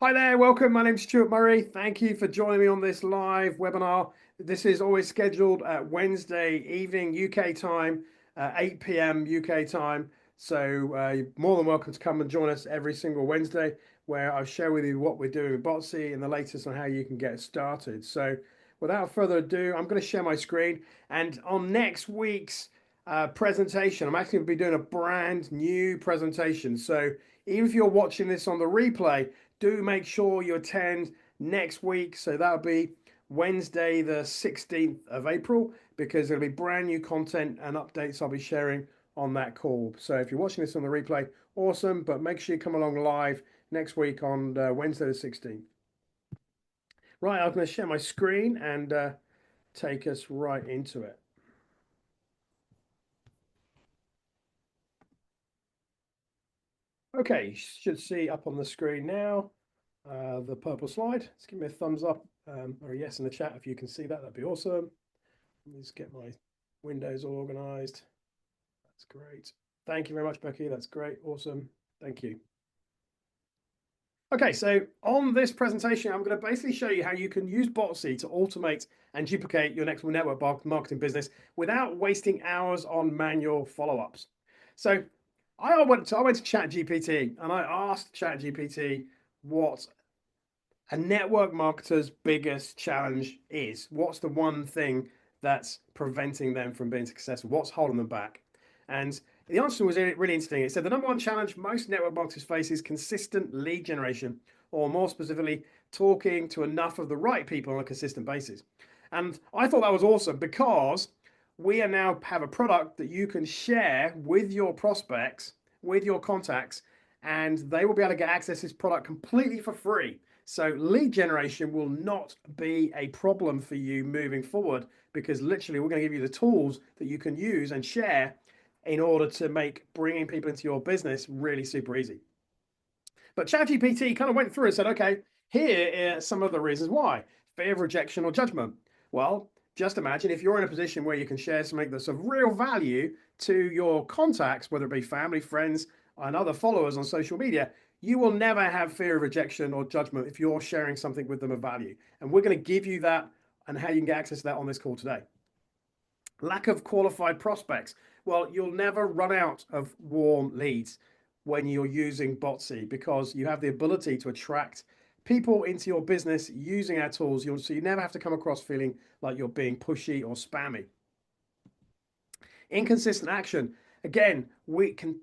Hi there, welcome. My name's Stuart Murray. Thank you for joining me on this live webinar. This is always scheduled at Wednesday evening UK time, 8 p.m. UK time. So you're more than welcome to come and join us every single Wednesday, where I share with you what we're doing with Botsii and the latest on how you can get started. So without further ado, I'm going to share my screen. And on next week's presentation, I'm actually going to be doing a brand new presentation. So even if you're watching this on the replay, do make sure you attend next week. So that'll be Wednesday, the 16th of April, because there'll be brand new content and updates I'll be sharing on that call. So if you're watching this on the replay, awesome, but make sure you come along live next week on Wednesday, the 16th. Right, I'm going to share my screen and take us right into it. Okay, you should see up on the screen now the purple slide. Just give me a thumbs up or a yes in the chat if you can see that. That'd be awesome. Let me just get my windows all organized. That's great. Thank you very much, Becky. That's great. Awesome. Thank you. Okay, so on this presentation, I'm going to basically show you how you can use Botsii to automate and duplicate your next network marketing business without wasting hours on manual follow-ups. So I went to ChatGPT and I asked ChatGPT what a network marketer's biggest challenge is. What's the one thing that's preventing them from being successful? What's holding them back? And the answer was really interesting. It said the number one challenge most network marketers face is consistent lead generation, or more specifically, talking to enough of the right people on a consistent basis. And I thought that was awesome because we now have a product that you can share with your prospects, with your contacts, and they will be able to get access to this product completely for free. So lead generation will not be a problem for you moving forward, because literally we're going to give you the tools that you can use and share in order to make bringing people into your business really super easy. But ChatGPT kind of went through and said, okay, here are some of the reasons why. Fear of rejection or judgment. Well, just imagine if you're in a position where you can share something that's of real value to your contacts, whether it be family, friends, and other followers on social media, you will never have fear of rejection or judgment if you're sharing something with them of value. And we're going to give you that and how you can get access to that on this call today. Lack of qualified prospects. Well, you'll never run out of warm leads when you're using Botsii, because you have the ability to attract people into your business using our tools. So you never have to come across feeling like you're being pushy or spammy. Inconsistent action. Again,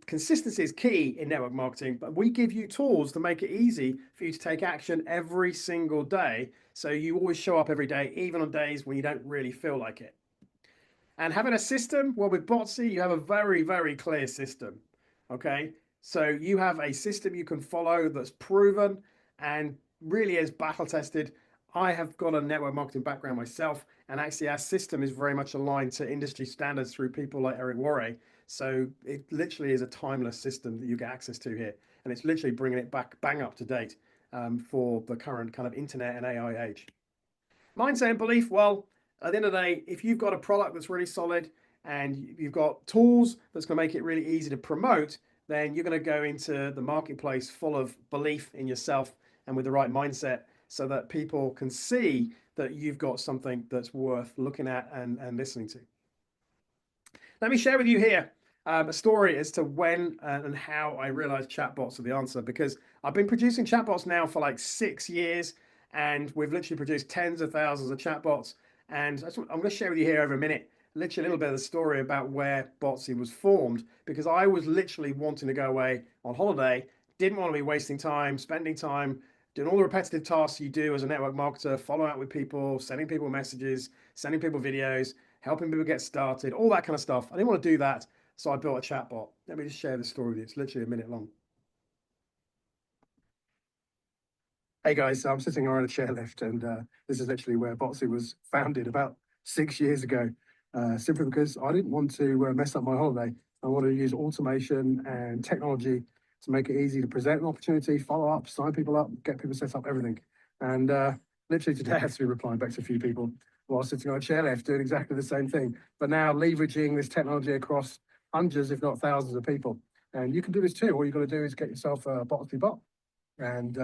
consistency is key in network marketing, but we give you tools to make it easy for you to take action every single day. So you always show up every day, even on days when you don't really feel like it. And having a system, well, with Botsii, you have a very, very clear system. Okay. So you have a system you can follow that's proven and really is battle tested. I have got a network marketing background myself, and actually our system is very much aligned to industry standards through people like Eric Worre. So it literally is a timeless system that you get access to here. And it's literally bringing it back bang up to date for the current kind of internet and AI age. Mindset and belief, well, at the end of the day, if you've got a product that's really solid and you've got tools that's going to make it really easy to promote, then you're going to go into the marketplace full of belief in yourself and with the right mindset, so that people can see that you've got something that's worth looking at and listening to. Let me share with you here a story as to when and how I realized chatbots are the answer, because I've been producing chatbots now for like 6 years, and we've literally produced tens of thousands of chatbots. And I'm going to share with you here over a minute, literally a little bit of the story about where Botsii was formed, because I was literally wanting to go away on holiday, didn't want to be wasting time, spending time doing all the repetitive tasks you do as a network marketer, following up with people, sending people messages, sending people videos, helping people get started, all that kind of stuff. I didn't want to do that, so I built a chatbot. Let me just share this story with you. It's literally a minute long. Hey guys, so I'm sitting on a chairlift, and this is literally where Botsii was founded about 6 years ago, simply because I didn't want to mess up my holiday. I wanted to use automation and technology to make it easy to present an opportunity, follow up, sign people up, get people set up, everything. And literally today I have to be replying back to a few people while sitting on a chairlift doing exactly the same thing, but now leveraging this technology across hundreds, if not thousands of people. And you can do this too. All you've got to do is get yourself a Botsii bot and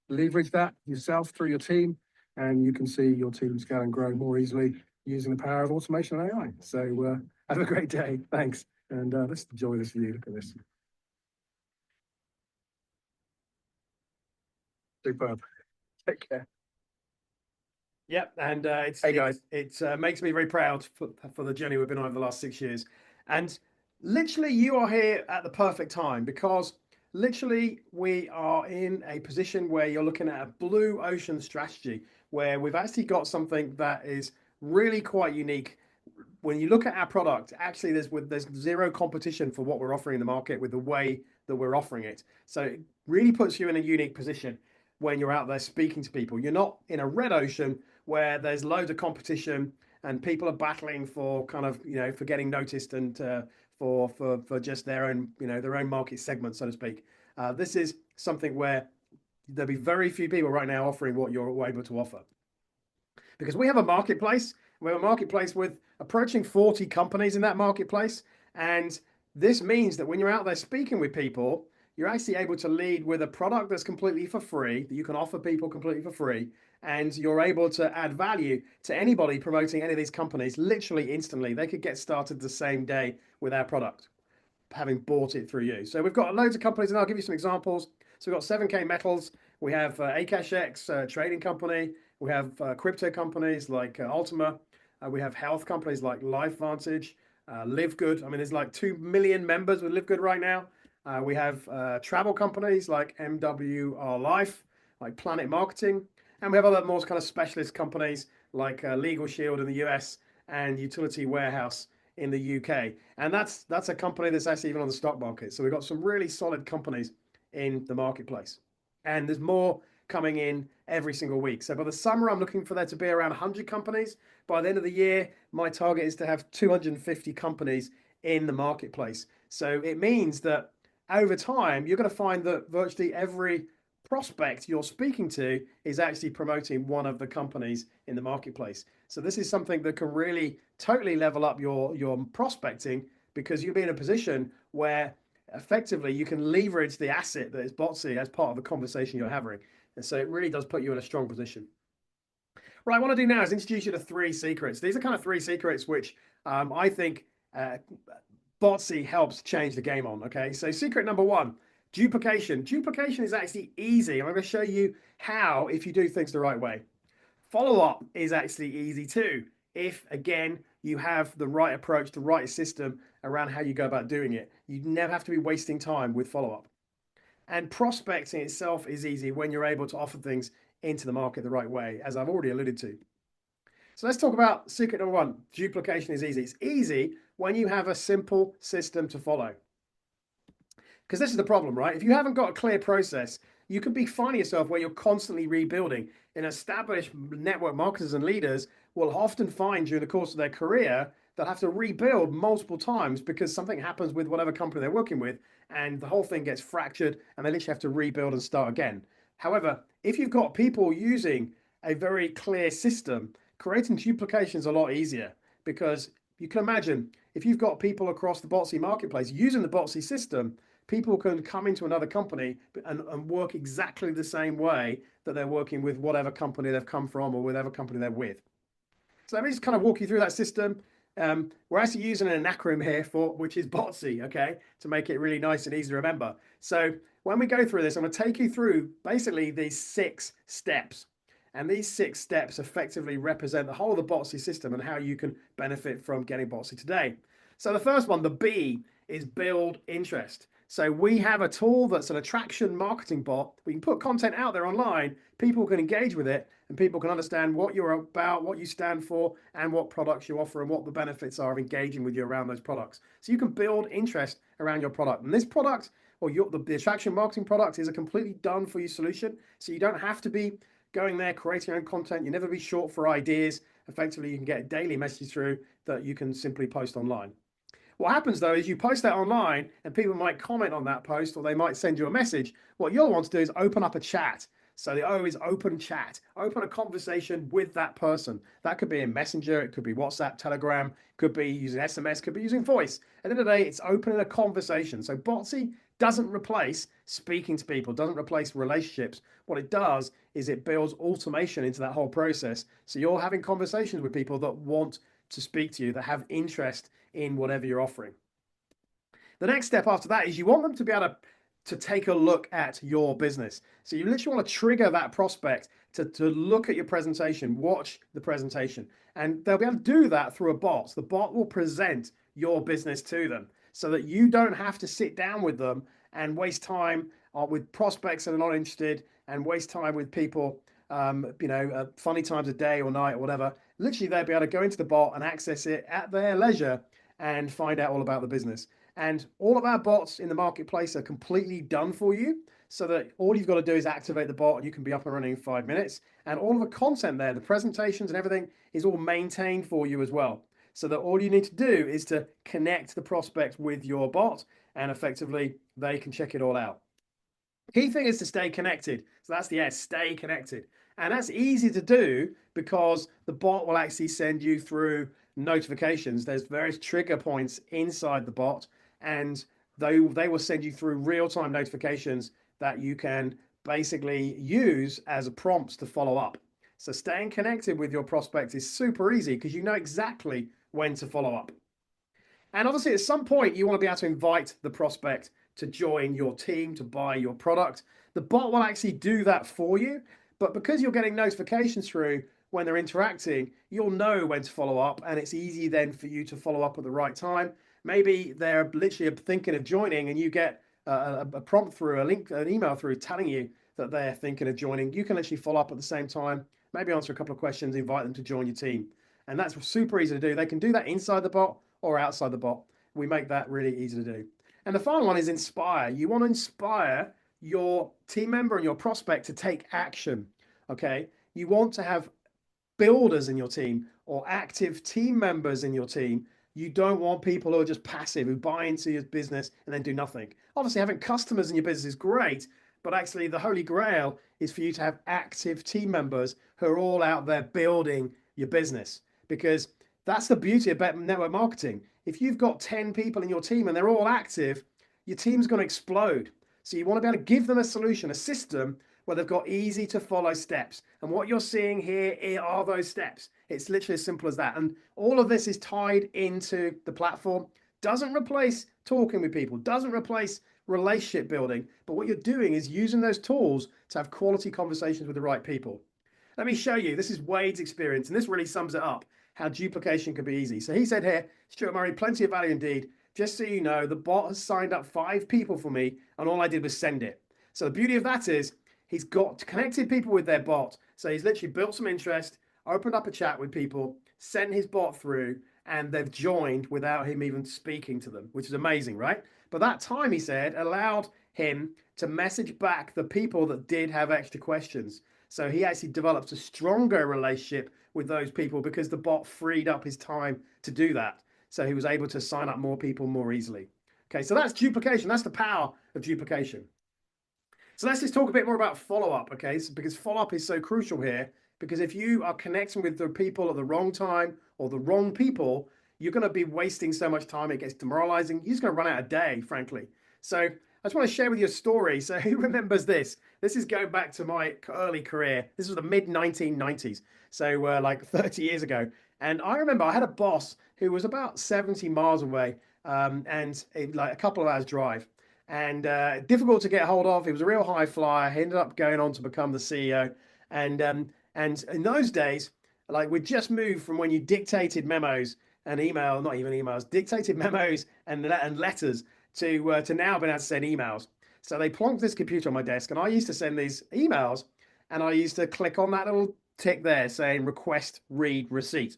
leverage that yourself through your team, and you can see your team scale and grow more easily using the power of automation and AI. So have a great day. Thanks. And let's enjoy this view. Look at this. Superb. Take care. Yep, and Hey, guys. it makes me very proud for the journey we've been on over the last 6 years. And literally, you are here at the perfect time because literally we are in a position where you're looking at a blue ocean strategy where we've actually got something that is really quite unique. When you look at our product, actually there's zero competition for what we're offering in the market with the way that we're offering it. So it really puts you in a unique position when you're out there speaking to people. You're not in a red ocean where there's loads of competition and people are battling for kind of, for getting noticed and for just their own, their own market segment, so to speak. This is something where there'll be very few people right now offering what you're able to offer, because we have a marketplace. We have a marketplace with approaching 40 companies in that marketplace. And this means that when you're out there speaking with people, you're actually able to lead with a product that's completely for free, that you can offer people completely for free. And you're able to add value to anybody promoting any of these companies literally instantly. They could get started the same day with our product, having bought it through you. So we've got loads of companies, and I'll give you some examples. So we've got 7K Metals, we have AcashX trading company, we have crypto companies like Ultima, we have health companies like LifeVantage, LiveGood. I mean, there's like 2 million members with LiveGood right now. We have travel companies like MWR Life, like Planet Marketing, and we have other more kind of specialist companies like Legal Shield in the US and Utility Warehouse in the UK. And that's a company that's actually even on the stock market. So we've got some really solid companies in the marketplace. And there's more coming in every single week. So by the summer, I'm looking for there to be around 100 companies. By the end of the year, my target is to have 250 companies in the marketplace. So it means that over time, you're going to find that virtually every prospect you're speaking to is actually promoting one of the companies in the marketplace. So this is something that can really totally level up your prospecting, because you'll be in a position where effectively you can leverage the asset that is Botsii as part of the conversation you're having. And so it really does put you in a strong position. What I want to do now is introduce you to 3 secrets. These are kind of 3 secrets which I think Botsii helps change the game on. Okay, so secret number 1, duplication. Duplication is actually easy. I'm going to show you how if you do things the right way. Follow-up is actually easy too, if again you have the right approach, the right system around how you go about doing it. You never have to be wasting time with follow-up. And prospecting itself is easy when you're able to offer things into the market the right way, as I've already alluded to. So let's talk about secret number 1. Duplication is easy. It's easy when you have a simple system to follow. Because this is the problem, right? If you haven't got a clear process, you could be finding yourself where you're constantly rebuilding. And established network marketers and leaders will often find during the course of their career they'll have to rebuild multiple times because something happens with whatever company they're working with, and the whole thing gets fractured and they literally have to rebuild and start again. However, if you've got people using a very clear system, creating duplication is a lot easier, because you can imagine if you've got people across the Botsii marketplace using the Botsii system, people can come into another company and work exactly the same way that they're working with whatever company they've come from or whatever company they're with. So let me just kind of walk you through that system. We're actually using an acronym here which is Botsii, okay, to make it really nice and easy to remember. So when we go through this, I'm going to take you through basically these 6 steps. And these 6 steps effectively represent the whole of the Botsii system and how you can benefit from getting Botsii today. So the first one, the B, is build interest. So we have a tool that's an attraction marketing bot. We can put content out there online, people can engage with it, and people can understand what you're about, what you stand for, and what products you offer, and what the benefits are of engaging with you around those products. So you can build interest around your product. And this product, or the attraction marketing product, is a completely done for you solution. So you don't have to be going there, creating your own content. You never be short for ideas. Effectively, you can get a daily message through that you can simply post online. What happens though is you post that online and people might comment on that post, or they might send you a message. What you'll want to do is open up a chat. So the O is open chat, open a conversation with that person. That could be in Messenger, it could be WhatsApp, Telegram, could be using SMS, could be using voice. At the end of the day, it's opening a conversation. So Botsii doesn't replace speaking to people, doesn't replace relationships. What it does is it builds automation into that whole process. So you're having conversations with people that want to speak to you, that have interest in whatever you're offering. The next step after that is you want them to be able to take a look at your business. So you literally want to trigger that prospect to look at your presentation, watch the presentation, and they'll be able to do that through a bot. So the bot will present your business to them so that you don't have to sit down with them and waste time with prospects that are not interested and waste time with people, funny times of day or night or whatever. Literally, they'll be able to go into the bot and access it at their leisure and find out all about the business. And all of our bots in the marketplace are completely done for you, so that all you've got to do is activate the bot and you can be up and running in 5 minutes. And all of the content there, the presentations and everything, is all maintained for you as well. So that all you need to do is to connect the prospect with your bot, and effectively they can check it all out. Key thing is to stay connected. So that's the S, stay connected. And that's easy to do because the bot will actually send you through notifications. There's various trigger points inside the bot, and they will send you through real-time notifications that you can basically use as a prompts to follow up. So staying connected with your prospect is super easy because you know exactly when to follow up. And obviously, at some point, you want to be able to invite the prospect to join your team, to buy your product. The bot will actually do that for you. But because you're getting notifications through when they're interacting, you'll know when to follow up. And it's easy then for you to follow up at the right time. Maybe they're literally thinking of joining and you get a prompt through, a link, an email through telling you that they're thinking of joining. You can literally follow up at the same time, maybe answer a couple of questions, invite them to join your team. And that's super easy to do. They can do that inside the bot or outside the bot. We make that really easy to do. And the final one is inspire. You want to inspire your team member and your prospect to take action. Okay. You want to have builders in your team or active team members in your team. You don't want people who are just passive, who buy into your business and then do nothing. Obviously, having customers in your business is great, but actually the holy grail is for you to have active team members who are all out there building your business, because that's the beauty of network marketing. If you've got 10 people in your team and they're all active, your team's going to explode. So you want to be able to give them a solution, a system where they've got easy to follow steps. And what you're seeing here are those steps. It's literally as simple as that. And all of this is tied into the platform. Doesn't replace talking with people, doesn't replace relationship building. But what you're doing is using those tools to have quality conversations with the right people. Let me show you. This is Wade's experience, and this really sums it up, how duplication can be easy. So he said here, Stuart Murray, plenty of value indeed. Just so you know, the bot has signed up 5 people for me, and all I did was send it. So the beauty of that is he's got connected people with their bot. So he's literally built some interest, opened up a chat with people, sent his bot through, and they've joined without him even speaking to them, which is amazing, right? But that time, he said, allowed him to message back the people that did have extra questions. So he actually developed a stronger relationship with those people because the bot freed up his time to do that. So he was able to sign up more people more easily. Okay, so that's duplication. That's the power of duplication. So let's just talk a bit more about follow-up, okay? So because follow-up is so crucial here, because if you are connecting with the people at the wrong time or the wrong people, you're going to be wasting so much time. It gets demoralizing. You're just going to run out of day, frankly. So I just want to share with you a story. So who remembers this? This is going back to my early career. This was the mid 1990s. So like 30 years ago. And I remember I had a boss who was about 70 miles away and like a couple of hours drive, and difficult to get hold of. He was a real high flyer. He ended up going on to become the CEO. And in those days, like we just moved from when you dictated memos and email, not even emails, dictated memos and letters to now being able to send emails. So they plonked this computer on my desk, and I used to send these emails, and I used to click on that little tick there saying request, read, receipt.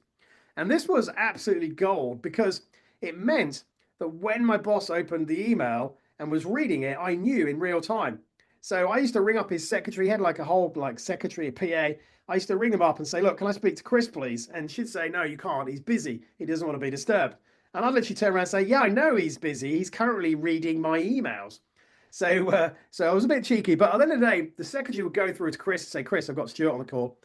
And this was absolutely gold because it meant that when my boss opened the email and was reading it, I knew in real time. So I used to ring up his secretary. He had like a whole like secretary, a PA. I used to ring them up and say, look, can I speak to Chris, please? And she'd say, no, you can't. He's busy. He doesn't want to be disturbed. And I'd literally turn around and say, yeah, I know he's busy. He's currently reading my emails. So I was a bit cheeky, but at the end of the day, the secretary would go through to Chris and say, Chris, I've got Stuart on the call.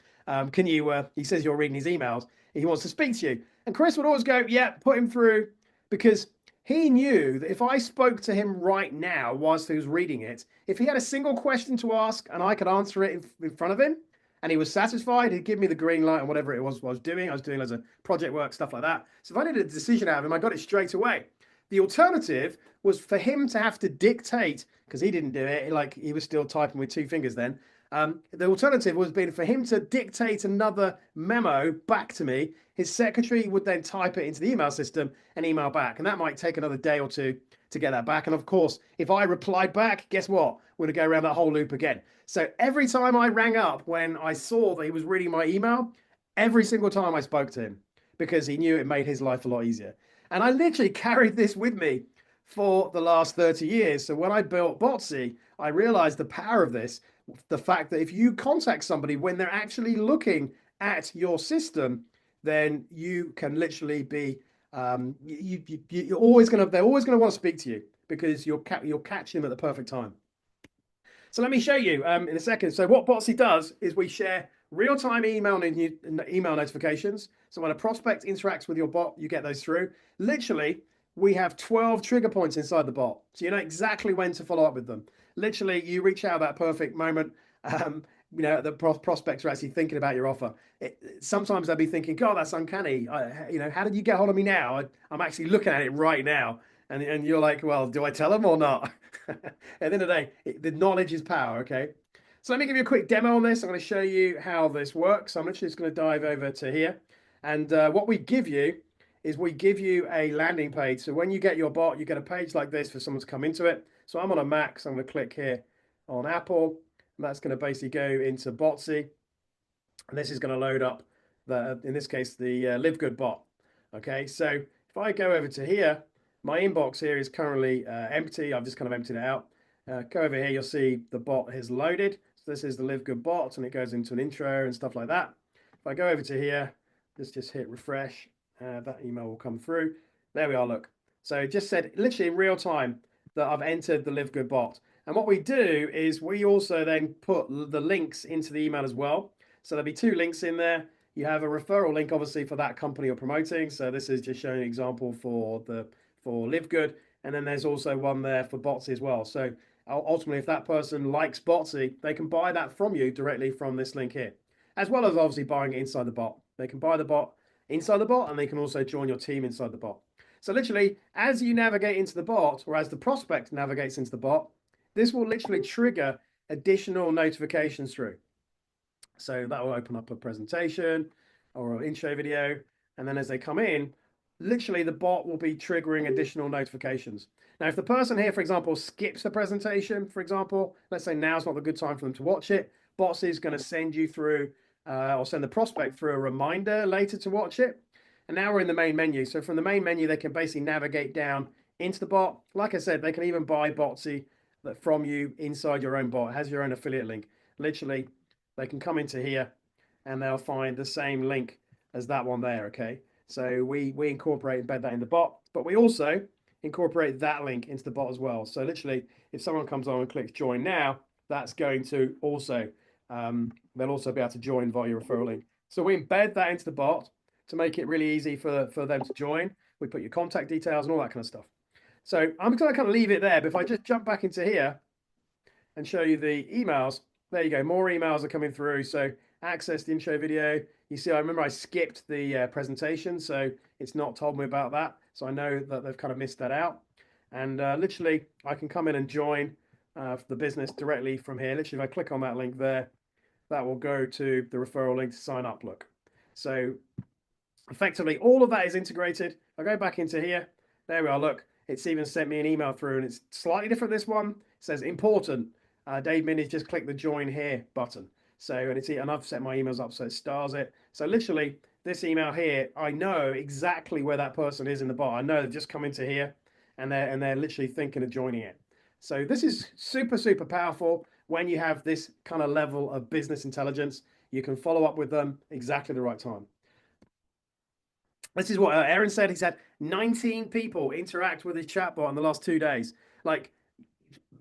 Can you, he says you're reading his emails. He wants to speak to you. And Chris would always go, yeah, put him through, because he knew that if I spoke to him right now whilst he was reading it, if he had a single question to ask and I could answer it in front of him and he was satisfied, he'd give me the green light on whatever it was I was doing. I was doing loads of project work, stuff like that. So if I needed a decision out of him, I got it straight away. The alternative was for him to have to dictate, because he didn't do it, like he was still typing with two fingers then. The alternative was being for him to dictate another memo back to me. His secretary would then type it into the email system and email back. And that might take another day or two to get that back. And of course, if I replied back, guess what? We're going to go around that whole loop again. So every time I rang up when I saw that he was reading my email, every single time I spoke to him, because he knew it made his life a lot easier. And I literally carried this with me for the last 30 years. So when I built Botsii, I realized the power of this, the fact that if you contact somebody when they're actually looking at your system, then you can literally be you're always gonna they're always gonna want to speak to you because you'll catch them at the perfect time. So let me show you in a second. So what Botsii does is we share real-time email notifications. So when a prospect interacts with your bot, you get those through. Literally, we have 12 trigger points inside the bot. So you know exactly when to follow up with them. Literally, you reach out at that perfect moment. The prospects are actually thinking about your offer. Sometimes they'll be thinking, God, that's uncanny. How did you get hold of me now? I'm actually looking at it right now. And you're like, well, do I tell them or not? At the end of the day, the knowledge is power, okay? So let me give you a quick demo on this. I'm going to show you how this works. I'm literally just going to dive over to here. And what we give you is we give you a landing page. So when you get your bot, you get a page like this for someone to come into it. So I'm on a Mac, so I'm going to click here on Apple. And that's going to basically go into Botsii. And this is going to load up, in this case, the Live Good bot. Okay, so if I go over to here, my inbox here is currently empty. I've just kind of emptied it out. Go over here, you'll see the bot has loaded. So this is the Live Good bot, and it goes into an intro and stuff like that. If I go over to here, let's just hit refresh. That email will come through. There we are, look. So it just said literally in real time that I've entered the Live Good bot. And what we do is we also then put the links into the email as well. So there'll be two links in there. You have a referral link, obviously, for that company you're promoting. So this is just showing an example for Live Good. And then there's also one there for Botsii as well. So ultimately, if that person likes Botsii, they can buy that from you directly from this link here, as well as obviously buying it inside the bot. They can buy the bot inside the bot, and they can also join your team inside the bot. So literally, as you navigate into the bot, or as the prospect navigates into the bot, this will literally trigger additional notifications through. So that will open up a presentation or an intro video. And then as they come in, literally the bot will be triggering additional notifications. Now, if the person here, for example, skips the presentation, for example, let's say now's not the good time for them to watch it, Botsii is going to send you through or send the prospect through a reminder later to watch it. And now we're in the main menu. So from the main menu, they can basically navigate down into the bot. Like I said, they can even buy Botsii from you inside your own bot. It has your own affiliate link. Literally, they can come into here and they'll find the same link as that one there, okay? So we incorporate, embed that in the bot, but we also incorporate that link into the bot as well. So literally, if someone comes on and clicks join now, that's going to also, they'll also be able to join via your referral link. So we embed that into the bot to make it really easy for them to join. We put your contact details and all that kind of stuff. So I'm going to kind of leave it there, but if I just jump back into here and show you the emails, there you go. More emails are coming through. So access the intro video. You see, I remember I skipped the presentation, so it's not told me about that. So I know that they've kind of missed that out. And literally, I can come in and join the business directly from here. Literally, if I click on that link there, that will go to the referral link to sign up. Look. So effectively, all of that is integrated. I go back into here. There we are. Look, it's even sent me an email through, and it's slightly different. This one it says important. Dave Minnie's just click the join here button. So, and I've set my emails up so it stars it. So literally, this email here, I know exactly where that person is in the bot. I know they've just come into here, and they're literally thinking of joining it. So this is super, super powerful when you have this kind of level of business intelligence. You can follow up with them exactly the right time. This is what Aaron said. He's had 19 people interact with his chatbot in the last 2 days. Like,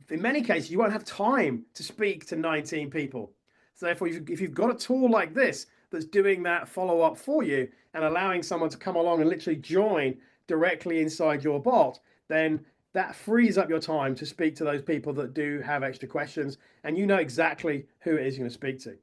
in many cases, you won't have time to speak to 19 people. So therefore, if you've got a tool like this that's doing that follow-up for you and allowing someone to come along and literally join directly inside your bot, then that frees up your time to speak to those people that do have extra questions, and you know exactly who it is you're going to speak to.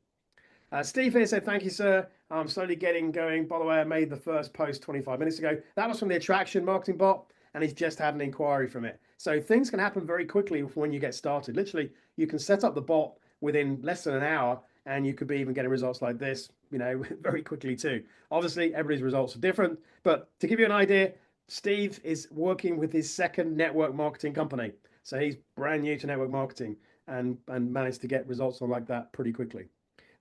Steve here said, thank you, sir. I'm slowly getting going. By the way, I made the first post 25 minutes ago. That was from the attraction marketing bot, and he's just had an inquiry from it. So things can happen very quickly when you get started. Literally, you can set up the bot within less than an hour, and you could be even getting results like this, very quickly too. Obviously, everybody's results are different, but to give you an idea, Steve is working with his second network marketing company. So he's brand new to network marketing and managed to get results on like that pretty quickly.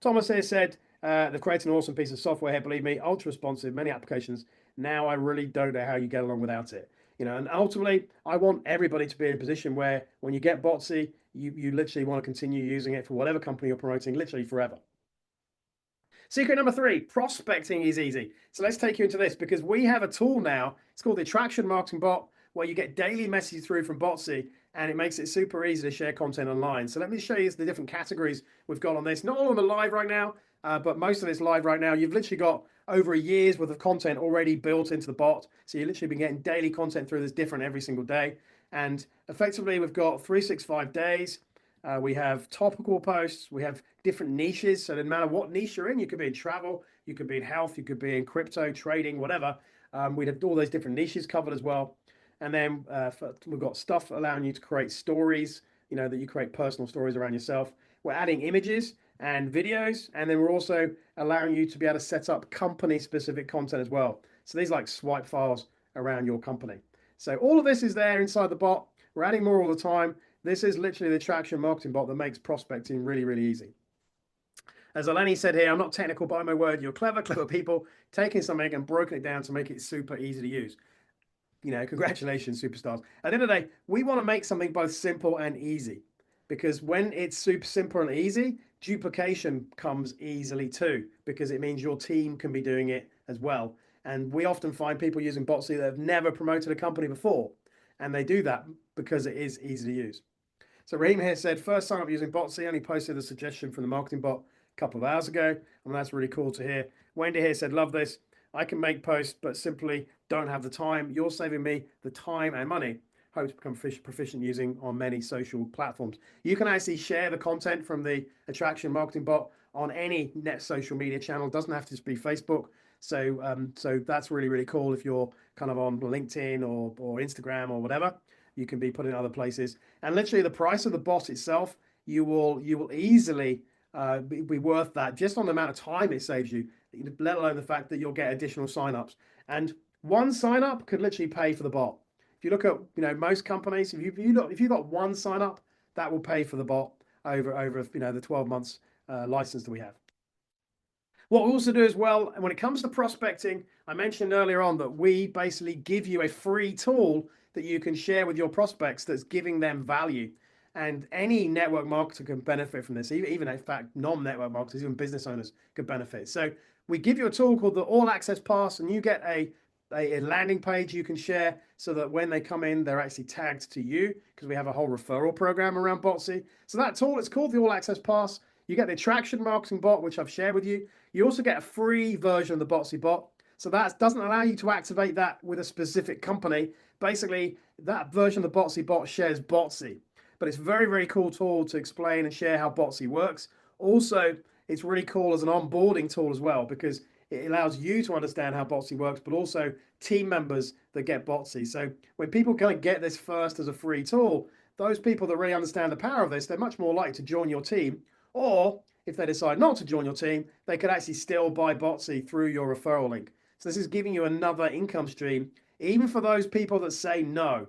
Thomas here said, they've created an awesome piece of software here, believe me, ultra responsive, many applications. Now I really don't know how you get along without it. And ultimately, I want everybody to be in a position where when you get Botsii, you literally want to continue using it for whatever company you're promoting, literally forever. Secret number 3, prospecting is easy. So let's take you into this because we have a tool now. It's called the Attraction Marketing Bot, where you get daily messages through from Botsii, and it makes it super easy to share content online. So let me show you the different categories we've got on this. Not all of them are live right now, but most of it's live right now. You've literally got over a year's worth of content already built into the bot. So you've literally been getting daily content through that's different every single day. And effectively, we've got 365 days. We have topical posts. We have different niches. So no matter what niche you're in, you could be in travel, you could be in health, you could be in crypto, trading, whatever. We'd have all those different niches covered as well. And then we've got stuff allowing you to create stories, that you create personal stories around yourself. We're adding images and videos. And then we're also allowing you to be able to set up company specific content as well. So these are like swipe files around your company. So all of this is there inside the bot. We're adding more all the time. This is literally the attraction marketing bot that makes prospecting really, really easy. As Eleni said here, I'm not technical by my word. You're clever people taking something and broken it down to make it super easy to use. Congratulations, superstars. At the end of the day, we want to make something both simple and easy because when it's super simple and easy, duplication comes easily too because it means your team can be doing it as well. And we often find people using Botsii that have never promoted a company before, and they do that because it is easy to use. So Raheem here said, first sign up using Botsii, only posted a suggestion from the marketing bot a couple of hours ago. And that's really cool to hear. Wendy here said, love this. I can make posts, but simply don't have the time. You're saving me the time and money. Hope to become proficient using on many social platforms. You can actually share the content from the attraction marketing bot on any net social media channel. It doesn't have to just be Facebook. So that's really, really cool. If you're kind of on LinkedIn or Instagram or whatever, you can be put in other places. And literally the price of the bot itself, you will easily be worth that just on the amount of time it saves you, let alone the fact that you'll get additional signups. And one sign up could literally pay for the bot. If you look at most companies, if you've got one sign up, that will pay for the bot over the 12 months license that we have. What we also do as well, and when it comes to prospecting, I mentioned earlier on that we basically give you a free tool that you can share with your prospects that's giving them value. And any network marketer can benefit from this, even in fact, non-network marketers, even business owners could benefit. So we give you a tool called the All Access Pass, and you get a landing page you can share so that when they come in, they're actually tagged to you because we have a whole referral program around Botsii. So that tool, it's called the All Access Pass. You get the attraction marketing bot, which I've shared with you. You also get a free version of the Botsii bot. So that doesn't allow you to activate that with a specific company. Basically, that version of the Botsii bot shares Botsii. But it's a very, very cool tool to explain and share how Botsii works. Also, it's really cool as an onboarding tool as well because it allows you to understand how Botsii works, but also team members that get Botsii. So when people kind of get this first as a free tool, those people that really understand the power of this, they're much more likely to join your team. Or if they decide not to join your team, they could actually still buy Botsii through your referral link. So this is giving you another income stream, even for those people that say no.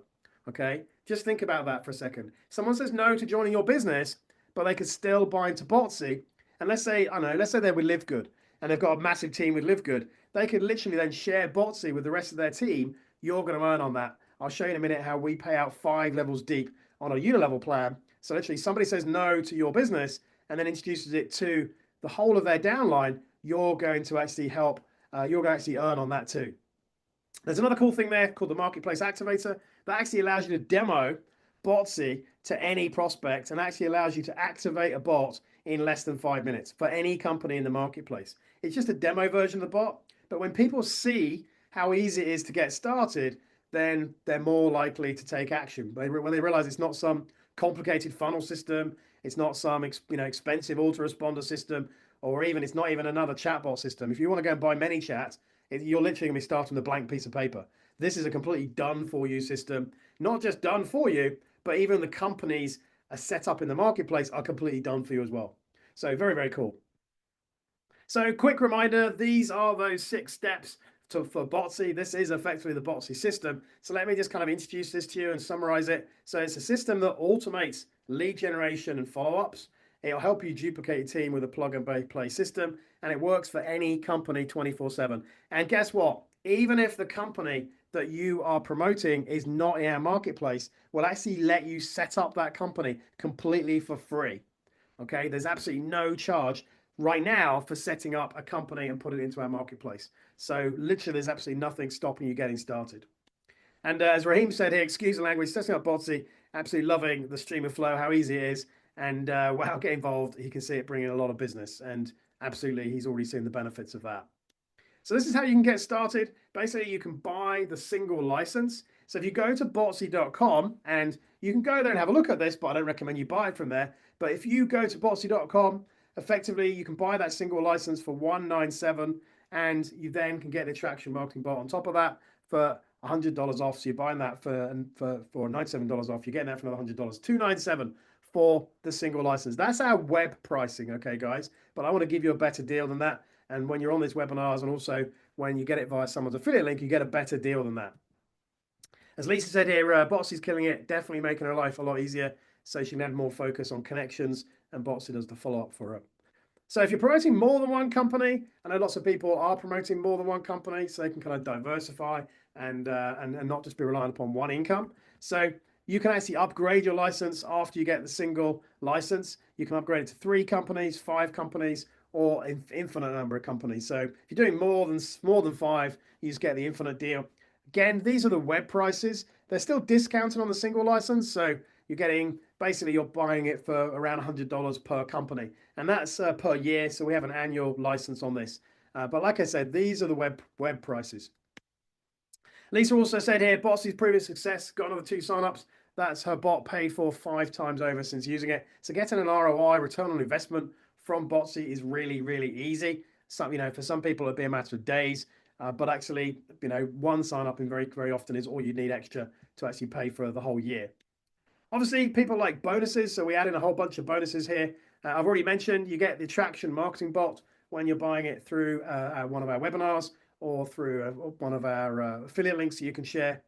Okay, just think about that for a second. Someone says no to joining your business, but they could still buy into Botsii. And let's say they're with Live Good and they've got a massive team with Live Good. They could literally then share Botsii with the rest of their team. You're going to earn on that. I'll show you in a minute how we pay out 5 levels deep on a unilevel plan. So literally somebody says no to your business and then introduces it to the whole of their downline, you're going to actually help, you're going to actually earn on that too. There's another cool thing there called the Marketplace Activator that actually allows you to demo Botsii to any prospect and actually allows you to activate a bot in less than 5 minutes for any company in the marketplace. It's just a demo version of the bot, but when people see how easy it is to get started, then they're more likely to take action. When they realize it's not some complicated funnel system, it's not some expensive autoresponder system, or even it's not even another chatbot system. If you want to go and buy ManyChat, you're literally going to be starting with a blank piece of paper. This is a completely done for you system, not just done for you, but even the companies are set up in the marketplace are completely done for you as well. So very, very cool. So quick reminder, these are those 6 steps for Botsii. This is effectively the Botsii system. So let me just kind of introduce this to you and summarize it. So it's a system that automates lead generation and follow-ups. It'll help you duplicate your team with a plug and play system, and it works for any company 24/7. And guess what? Even if the company that you are promoting is not in our marketplace, we'll actually let you set up that company completely for free. Okay, there's absolutely no charge right now for setting up a company and put it into our marketplace. So literally, there's absolutely nothing stopping you getting started. And as Raheem said here, excuse the language, setting up Botsii, absolutely loving the stream of flow, how easy it is. And wow, get involved. He can see it bringing a lot of business. And absolutely, he's already seen the benefits of that. So this is how you can get started. Basically, you can buy the single license. So if you go to botsii.com, and you can go there and have a look at this, but I don't recommend you buy it from there. But if you go to botsii.com, effectively, you can buy that single license for $197, and you then can get the attraction marketing bot on top of that for $100 off. So you're buying that for $97 off. You're getting that for another $100, $297 for the single license. That's our web pricing, okay, guys? But I want to give you a better deal than that. And when you're on these webinars, and also when you get it via someone's affiliate link, you get a better deal than that. As Lisa said here, Botsii's killing it, definitely making her life a lot easier, so she can add more focus on connections, and Botsii does the follow-up for her. So if you're promoting more than one company, I know lots of people are promoting more than one company, so they can kind of diversify and not just be reliant upon one income. So you can actually upgrade your license after you get the single license. You can upgrade it to 3 companies, 5 companies, or an infinite number of companies. So if you're doing more than 5, you just get the infinite deal. Again, these are the web prices. They're still discounted on the single license, so you're getting basically you're buying it for around $100 per company, and that's per year. So we have an annual license on this. But like I said, these are the web prices. Lisa also said here, Botsii's previous success got another 2 signups. That's her bot paid for 5 times over since using it. So getting an ROI, return on investment, from Botsii is really, really easy. For some people it'd be a matter of days, but actually, one sign up in very, very often is all you need extra to actually pay for the whole year. Obviously, people like bonuses, so we add in a whole bunch of bonuses here. I've already mentioned you get the attraction marketing bot when you're buying it through one of our webinars or through one of our affiliate links that you can share.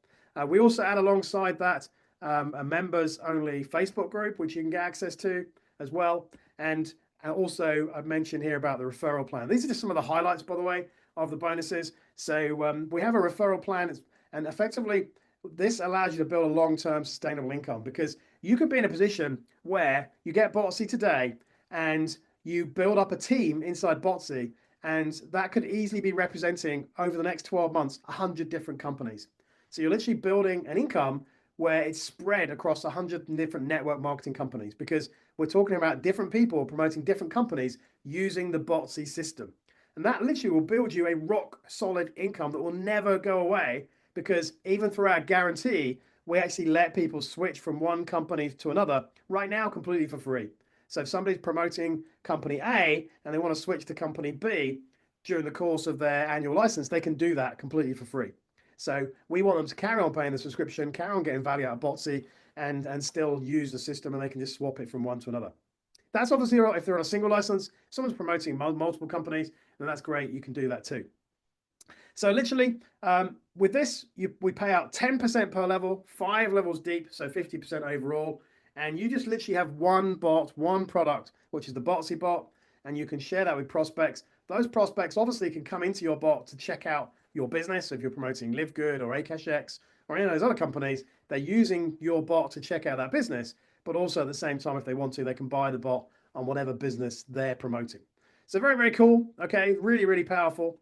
We also add alongside that a members only Facebook group, which you can get access to as well. And also, I've mentioned here about the referral plan. These are just some of the highlights, by the way, of the bonuses. So we have a referral plan, and effectively, this allows you to build a long-term sustainable income, because you could be in a position where you get Botsii today and you build up a team inside Botsii, and that could easily be representing over the next 12 months 100 different companies. So you're literally building an income where it's spread across 100 different network marketing companies, because we're talking about different people promoting different companies using the Botsii system. And that literally will build you a rock solid income that will never go away, because even through our guarantee, we actually let people switch from one company to another right now completely for free. So if somebody's promoting company A and they want to switch to company B during the course of their annual license, they can do that completely for free. So we want them to carry on paying the subscription, carry on getting value out of Botsii, and still use the system, and they can just swap it from one to another. That's obviously if they're on a single license. Someone's promoting multiple companies, then that's great. You can do that too. So literally, with this, we pay out 10% per level, 5 levels deep, so 50% overall. And you just literally have one bot, one product, which is the Botsii bot, and you can share that with prospects. Those prospects obviously can come into your bot to check out your business. So if you're promoting Live Good or AcashX or any of those other companies, they're using your bot to check out that business. But also at the same time, if they want to, they can buy the bot on whatever business they're promoting. So very, very cool. Okay, really, really powerful.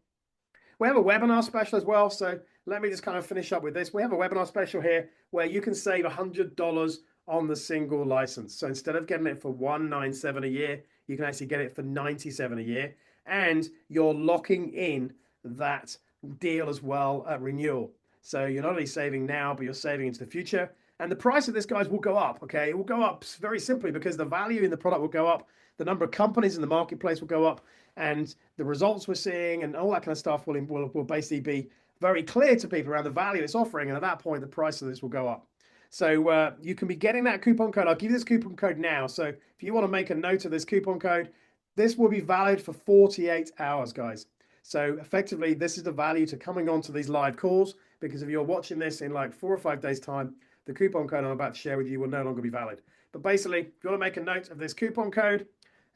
We have a webinar special as well. So let me just kind of finish up with this. We have a webinar special here where you can save $100 on the single license. So instead of getting it for $197 a year, you can actually get it for $97 a year. And you're locking in that deal as well at renewal. So you're not only saving now, but you're saving into the future. And the price of this, guys, will go up. Okay, it will go up very simply because the value in the product will go up, the number of companies in the marketplace will go up, and the results we're seeing and all that kind of stuff will basically be very clear to people around the value it's offering. And at that point, the price of this will go up. So you can be getting that coupon code. I'll give you this coupon code now. So if you want to make a note of this coupon code, this will be valid for 48 hours, guys. So effectively, this is the value to coming on to these live calls, because if you're watching this in like 4 or 5 days' time, the coupon code I'm about to share with you will no longer be valid. But basically, if you want to make a note of this coupon code,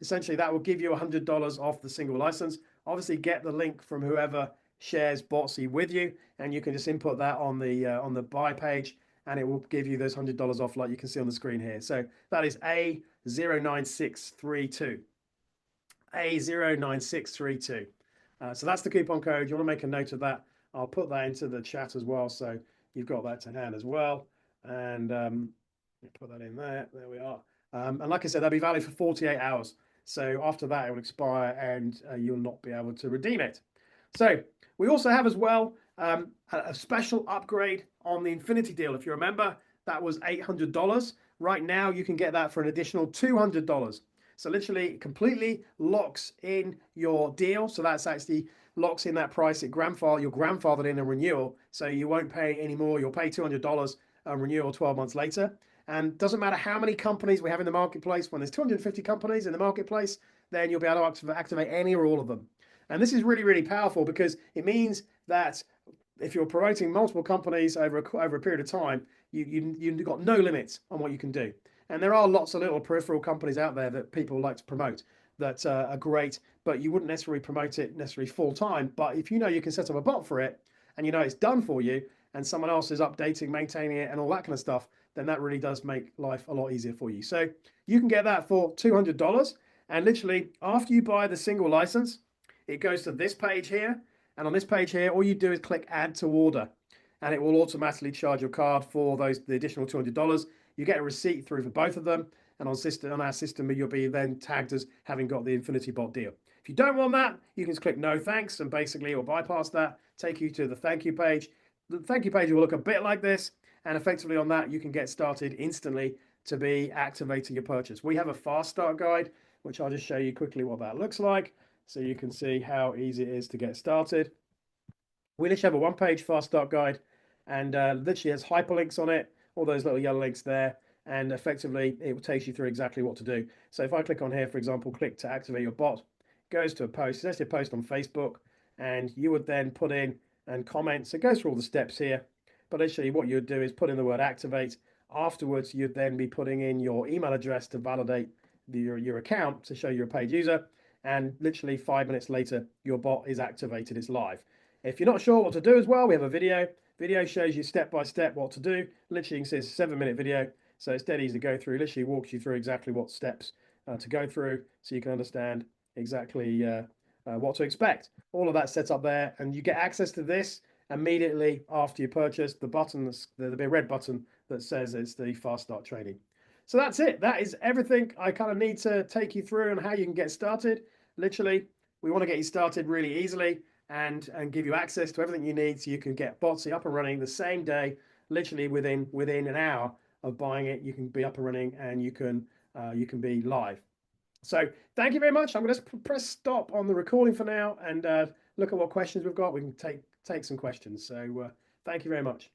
essentially that will give you $100 off the single license. Obviously, get the link from whoever shares Botsii with you, and you can just input that on the buy page, and it will give you those $100 off, like you can see on the screen here. So that is A09632. A09632. So that's the coupon code. You want to make a note of that. I'll put that into the chat as well, so you've got that to hand as well. And put that in there. There we are. And like I said, that'll be valid for 48 hours. So after that, it will expire and you'll not be able to redeem it. So we also have as well a special upgrade on the Infinity deal. If you remember, that was $800. Right now, you can get that for an additional $200. So literally completely locks in your deal. So that's actually locks in that price. You're grandfathered in a renewal. So you won't pay any more. You'll pay $200 a renewal 12 months later. And doesn't matter how many companies we have in the marketplace. When there's 250 companies in the marketplace, then you'll be able to activate any or all of them. And this is really, really powerful because it means that if you're promoting multiple companies over a period of time, you've got no limits on what you can do. And there are lots of little peripheral companies out there that people like to promote that are great, but you wouldn't necessarily promote it necessarily full time. But if you know you can set up a bot for it and you know it's done for you and someone else is updating, maintaining it and all that kind of stuff, then that really does make life a lot easier for you. So you can get that for $200. And literally after you buy the single license, it goes to this page here. And on this page here, all you do is click add to order and it will automatically charge your card for the additional $200. You get a receipt through for both of them, and on our system, you'll be then tagged as having got the Infinity Bot deal. If you don't want that, you can just click no thanks, and basically it will bypass that, take you to the thank you page. The thank you page will look a bit like this, and effectively on that, you can get started instantly to be activating your purchase. We have a fast start guide, which I'll just show you quickly what that looks like, so you can see how easy it is to get started. We literally have a one-page fast start guide, and literally has hyperlinks on it, all those little yellow links there, and effectively it will take you through exactly what to do. So if I click on here, for example, click to activate your bot, it goes to a post. It's actually a post on Facebook, and you would then put in and comment. So it goes through all the steps here, but literally what you would do is put in the word activate. Afterwards, you'd then be putting in your email address to validate your account to show you're a paid user, and literally 5 minutes later, your bot is activated, it's live. If you're not sure what to do as well, we have a video. Video shows you step by step what to do. Literally, you can see it's a 7-minute video, so it's dead easy to go through. Literally walks you through exactly what steps to go through, so you can understand exactly what to expect. All of that set up there, and you get access to this immediately after you purchase. The button, there'll be a red button that says it's the Fast Start training. So that's it. That is everything I kind of need to take you through and how you can get started. Literally, we want to get you started really easily and give you access to everything you need so you can get Botsii up and running the same day, literally within an hour of buying it. You can be up and running and you can be live. So thank you very much. I'm going to press stop on the recording for now and look at what questions we've got. We can take some questions. So thank you very much.